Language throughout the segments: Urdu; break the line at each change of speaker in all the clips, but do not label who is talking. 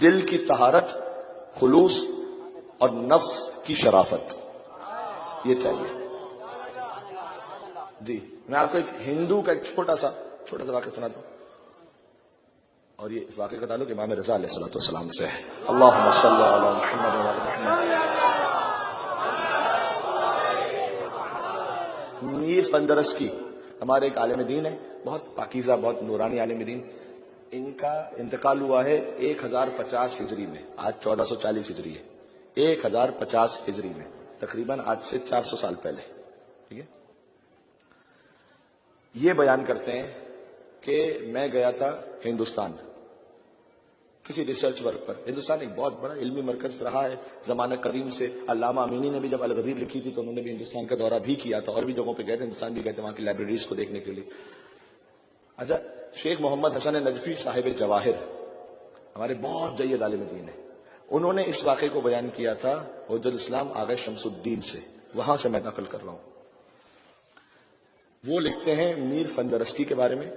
دل کی طہارت، خلوص اور نفس کی شرافت، یہ چاہیے. جی میں آپ کو ایک ہندو کا ایک چھوٹا سا واقعہ سناتا ہوں، اور یہ اس واقعے کا تعلق امام رضا علیہ السلام سے ہے. اللہم صلی علی محمد و علی محمد. میر فندرسکی ہمارے ایک عالم دین ہے، بہت پاکیزہ، بہت نورانی عالم دین. ان کا انتقال ہوا ہے 1050 ہجری میں، آج 1440 ہجری ہے. 1050 ہجری میں، تقریباً آج سے 400 سال پہلے. ٹھیک ہے. یہ بیان کرتے ہیں کہ میں گیا تھا ہندوستان کسی ریسرچ ورک پر. ہندوستان ایک بہت بڑا علمی مرکز رہا ہے زمانہ قدیم سے. علامہ امینی نے بھی جب الغدیر لکھی تھی تو انہوں نے بھی ہندوستان کا دورہ بھی کیا تھا، اور بھی جگہوں پہ گئے تھے، ہندوستان بھی گئے تھے وہاں کی لائبریریز کو دیکھنے کے لیے. اچھا، شیخ محمد حسن نجفی صاحب جواہر ہمارے بہت جید عالم دین ہیں، انہوں نے اس واقعے کو بیان کیا تھا حجۃ الاسلام آغا شمس الدین سے. وہاں سے میں نقل کر رہا ہوں. وہ لکھتے ہیں میر فندرسکی کے بارے میں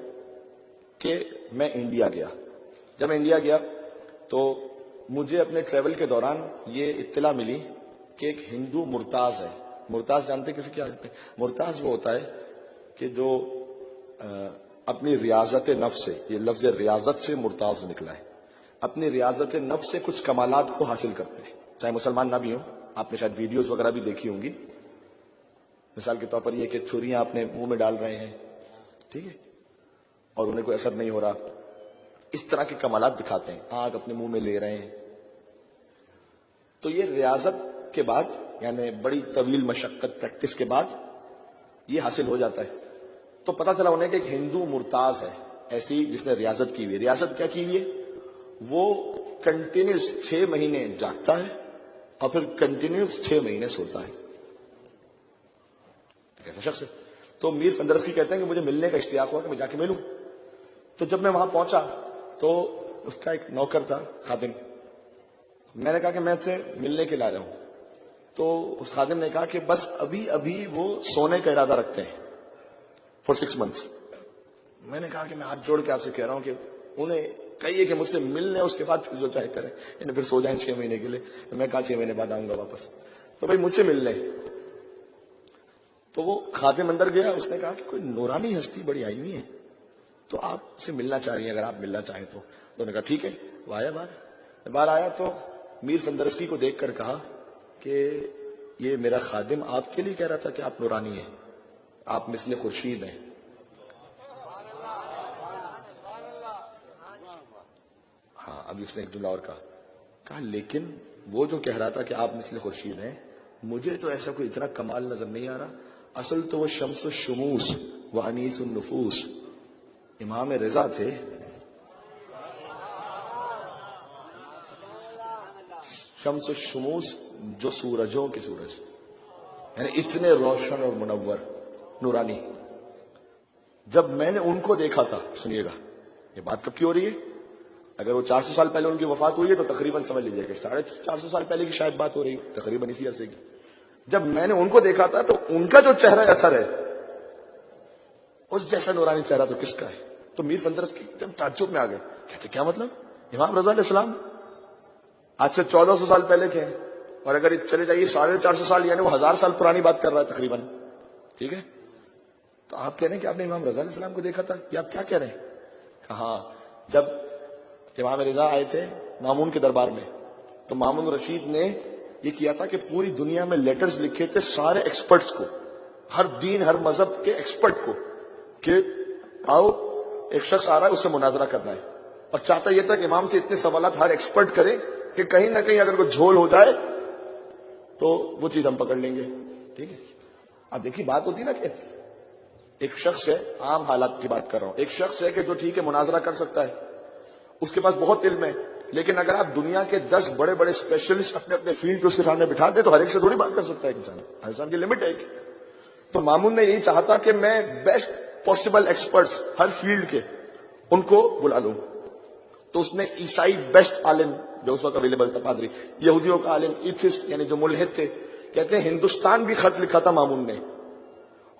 کہ میں انڈیا گیا. جب میں انڈیا گیا تو مجھے اپنے ٹریول کے دوران یہ اطلاع ملی کہ ایک ہندو مرتاز ہے. مرتاز جانتے کسی کیا جانتے ہیں؟ مرتاز وہ ہوتا ہے کہ جو اپنی ریاضت نفس سے، یہ لفظ ریاضت سے مرتاز نکلا ہے، اپنی ریاضت نفس سے کچھ کمالات کو حاصل کرتے ہیں، چاہے مسلمان نہ بھی ہوں. آپ نے شاید ویڈیوز وغیرہ بھی دیکھی ہوں گی. مثال کے طور پر یہ کہ چھریاں اپنے منہ میں ڈال رہے ہیں، ٹھیک ہے، اور انہیں کوئی اثر نہیں ہو رہا. اس طرح کے کمالات دکھاتے ہیں. آگ اپنے منہ میں لے رہے ہیں. تو یہ ریاضت کے بعد، یعنی بڑی طویل مشقت پریکٹس کے بعد یہ حاصل ہو جاتا ہے. تو پتہ چلا انہیں کہ ایک ہندو مرتاز ہے ایسی جس نے ریاضت کی ہوئی. ریاضت کیا کی ہوئی ہے؟ وہ کنٹینیوس 6 مہینے جاگتا ہے اور پھر کنٹینیوس 6 مہینے سوتا ہے. ایسا شخص ہے. تو میر فندرسکی کہتے ہیں کہ مجھے ملنے کا اشتیاق ہوا کہ میں جا کے ملوں. تو جب میں وہاں پہنچا تو اس کا ایک نوکر تھا، خادم. میں نے کہا کہ میں اس سے ملنے کے لیے آ رہا ہوں. تو اس خادم نے کہا کہ بس ابھی وہ سونے کا ارادہ رکھتے ہیں فار 6 months. میں نے کہا کہ میں ہاتھ جوڑ کے آپ سے کہہ رہا ہوں کہ انہیں کہیے کہ مجھ سے مل لیں، اس کے بعد جو چاہے کریں، یعنی پھر سو جائیں 6 مہینے کے لیے. تو میں کہا 6 مہینے بعد آؤں گا واپس. تو بھائی مجھ سے مل لیں. تو وہ خادم اندر گیا. اس نے کہا کہ کوئی نورانی ہستی بڑی آئی ہوئی ہے، تو آپ سے ملنا چاہ رہی ہیں، اگر آپ ملنا چاہیں تو. انہوں نے کہا ٹھیک ہے. وہ آیا باہر آیا تو میر فندرسکی کو دیکھ کر کہا کہ یہ میرا خادم آپ کے لیے کہہ رہا تھا کہ آپ نورانی ہیں، آپ مثل خورشید ہیں. ہاں، ابھی اس نے ایک جملہ اور کہا لیکن وہ جو کہہ رہا تھا کہ آپ مثل خورشید ہیں، مجھے تو ایسا کوئی اتنا کمال نظر نہیں آ رہا. اصل تو وہ شمس الشموس و انیس النفوس امام رضا تھے. شمس الشموس جو سورجوں کے سورج، یعنی اتنے روشن اور منور نورانی. جب میں نے ان کو دیکھا تھا، سنیے گا یہ بات کب کی ہو رہی ہے؟ اگر وہ 400 سال پہلے ان کی وفات ہوئی ہے تو تقریباً سمجھ لیجیے کہ 450 سال پہلے کی شاید بات ہو رہی ہے، تقریباً اسی عرصے کی. جب میں نے ان کو دیکھا تھا تو ان کا جو چہرہ اثر ہے، اس جیسا نورانی چہرہ تو کس کا ہے؟ تو میر فندرسکی ایک دم تعجب میں آ گئے. کہتے کیا مطلب؟ امام رضا علیہ السلام آج سے 1400 سال پہلے کے ہیں، اور اگر چلے جائیے 450 سال، یعنی وہ 1000 سال پرانی بات کر رہا ہے تقریباً. ٹھیک ہے. تو آپ کہہ رہے ہیں کہ آپ نے امام رضا علیہ السلام کو دیکھا تھا، یہ آپ کیا کہہ رہے ہیں؟ ہاں، جب امام رضا آئے تھے مامون کے دربار میں تو مامون رشید نے یہ کیا تھا کہ پوری دنیا میں لیٹرز لکھے تھے سارے ایکسپرٹس کو، ہر دین ہر مذہب کے ایکسپرٹ کو، کہ آؤ ایک شخص آ رہا ہے، اس سے مناظرہ کرنا ہے. اور چاہتا یہ تھا کہ امام سے اتنے سوالات ہر ایکسپرٹ کرے کہ کہیں نہ کہیں اگر کوئی جھول ہو جائے تو وہ چیز ہم پکڑ لیں گے. ٹھیک ہے. اب دیکھیے بات ہوتی نا کہ ایک شخص ہے، عام حالات کی بات کر رہا ہوں، ایک شخص ہے کہ جو ٹھیک ہے مناظرہ کر سکتا ہے، اس کے پاس بہت علم ہے، لیکن اگر آپ دنیا کے 10 بڑے بڑے اسپیشلسٹ اپنے اپنے فیلڈ کے اس کے سامنے بٹھا دیں تو ہر ایک سے تھوڑی بات کر سکتا ہے انسان. ہر انسان کی لمٹ ہے ایک. تو مامون نے یہی چاہا تھا کہ میں بیسٹ پاسبل ایکسپرٹس ہر فیلڈ کے ان کو بلا لوں. تو اس نے عیسائی بیسٹ عالم جو اس وقت اویلیبل تھا پادری، یہودیوں کا عالم، ایتھسٹ یعنی جو ملحد تھے، کہتے ہیں ہندوستان بھی خط لکھا تھا مامون نے،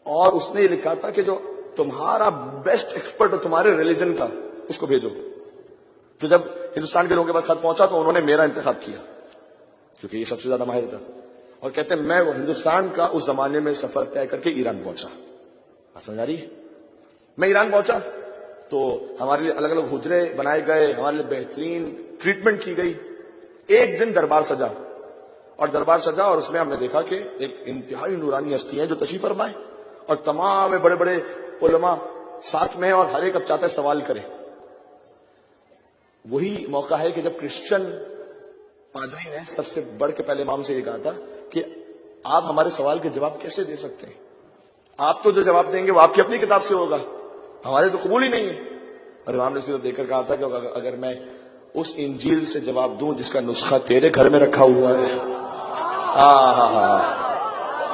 اور اس نے یہ لکھا تھا کہ جو تمہارا بیسٹ ایکسپرٹ ہو تمہارے ریلیجن کا، اس کو بھیجو. تو جب ہندوستان کے لوگوں کے پاس خط پہنچا تو انہوں نے میرا انتخاب کیا کیونکہ یہ سب سے زیادہ ماہر تھا، اور کہتے ہیں میں وہ ہندوستان کا اس زمانے میں سفر طے کر کے ایران پہنچا. سمجھ آ رہی ہے؟ میں ایران پہنچا تو ہمارے لیے الگ الگ حجرے بنائے گئے، ہمارے لیے بہترین ٹریٹمنٹ کی گئی. ایک دن دربار سجا، اور اس میں ہم نے دیکھا کہ ایک انتہائی نورانی ہستی ہیں جو تشریف فرمائے، اور تمام بڑے بڑے علماء ساتھ میں ہیں، اور ہر ایک اب چاہتا ہے سوال کرے. وہی موقع ہے کہ جب کرسچن پادری نے سب سے بڑھ کے پہلے امام سے یہ کہا تھا کہ آپ ہمارے سوال کے جواب کیسے دے سکتے ہیں؟ آپ تو جو جواب دیں گے وہ آپ کی اپنی کتاب سے ہوگا، ہمارے تو قبول ہی نہیں ہے. اور امام نے اس کی طرف دیکھ کر کہا تھا کہ اگر میں اس انجیل سے جواب دوں جس کا نسخہ تیرے گھر میں رکھا ہوا ہے.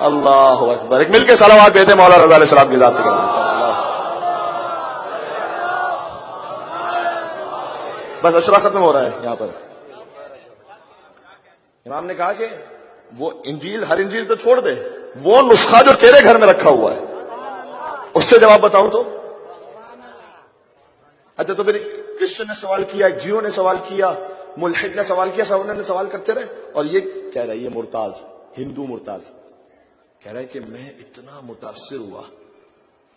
اللہ اکبر. ایک مل کے صلوات دیتے مولا رضا علیہ السلام کی ذات پہ. بس اشرا ختم ہو رہا ہے یہاں پر. امام نے کہا کہ وہ انجیل، ہر انجیل تو چھوڑ دے، وہ نسخہ جو تیرے گھر میں رکھا ہوا ہے اس سے جواب بتاؤں تو. اچھا تو پھر کرسچن نے سوال کیا، جیو نے سوال کیا، ملحد نے سوال کیا، سب نے سوال کرتے رہے. اور یہ کہہ رہا ہے، یہ مرتاز ہندو مرتاز کہہ رہا ہے کہ میں اتنا متاثر ہوا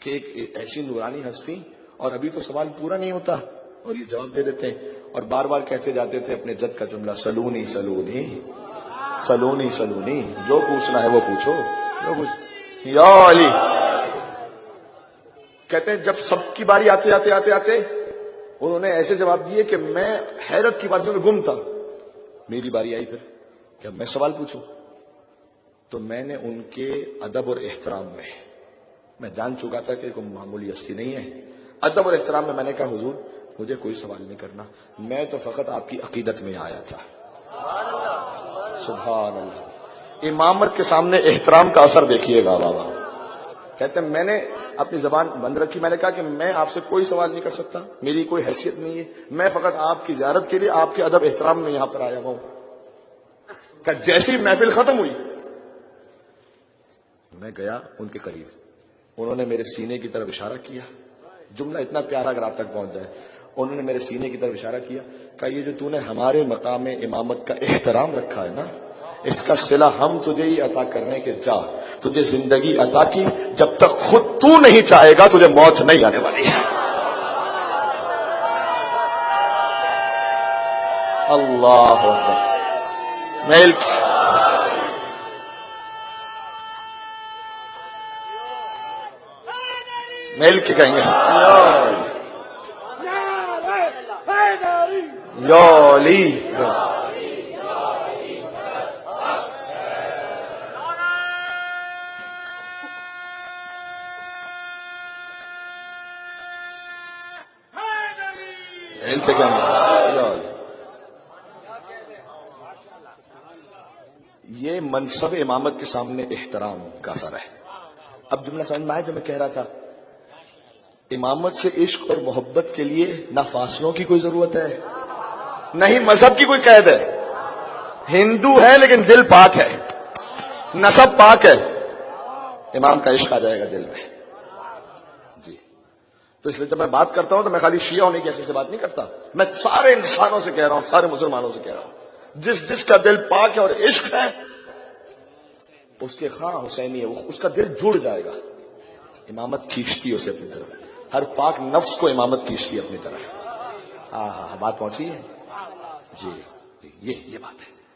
کہ ایک ایسی نورانی ہستی، اور ابھی تو سوال پورا نہیں ہوتا اور یہ جواب دے دیتے ہیں، اور بار بار کہتے جاتے تھے اپنے جد کا جملہ، سلونی سلونی سلونی سلونی، جو پوچھنا ہے وہ پوچھو، یا علی. کہتے ہیں جب سب کی باری آتے آتے آتے آتے انہوں نے ایسے جواب دیے کہ میں حیرت کی باتوں میں گم تھا. میری باری آئی پھر کہ میں سوال پوچھوں، تو میں نے ان کے ادب اور احترام میں جان چکا تھا کہ کوئی معمولی ہستی نہیں ہے. ادب اور احترام میں نے کہا حضور مجھے کوئی سوال نہیں کرنا، میں تو فقط آپ کی عقیدت میں آیا تھا. سبحان اللہ. امامت کے سامنے احترام کا اثر دیکھیے گا بابا. کہتے ہیں میں نے اپنی زبان بند رکھی، میں نے کہا کہ میں آپ سے کوئی سوال نہیں کر سکتا، میری کوئی حیثیت نہیں ہے، میں فقط آپ کی زیارت کے لیے آپ کے ادب احترام میں یہاں پر آیا ہوں. کہ جیسی محفل ختم ہوئی میں گیا ان کے قریب، انہوں نے میرے سینے کی طرف اشارہ کیا. جملہ اتنا پیارا اگر آپ تک پہنچ جائے. انہوں نے میرے سینے کی طرف اشارہ کیا، کہ یہ جو تو نے ہمارے مقام امامت کا احترام رکھا ہے نا، اس کا صلہ ہم تجھے ہی عطا کرنے کے جا تجھے زندگی عطا کی، جب تک خود تو نہیں چاہے گا تجھے موت نہیں آنے والی ہے. اللہ اکبر. مل کے کہیں گے یا علی. یہ منصب امامت کے سامنے احترام کا اثر ہے. اب جملہ سمجھ میں آیا جو میں کہہ رہا تھا، امامت سے عشق اور محبت کے لیے نہ فاصلوں کی کوئی ضرورت ہے، نہ ہی مذہب کی کوئی قید ہے. ہندو ہے لیکن دل پاک ہے، نسب پاک ہے، امام کا عشق آ جائے گا دل میں. جی تو اس لیے جب میں بات کرتا ہوں تو میں خالی شیعہ ہونے کی حیثیت سے بات نہیں کرتا، میں سارے انسانوں سے کہہ رہا ہوں، سارے مسلمانوں سے کہہ رہا ہوں، جس کا دل پاک ہے اور عشق ہے اس کے خواہ حسینی ہے، اس کا دل جڑ جائے گا. امامت کھینچتی ہے اسے اپنی طرف، ہر پاک نفس کو امامت کھینچتی ہے اپنی طرف. بات پہنچی ہے جی. یہ بات ہے.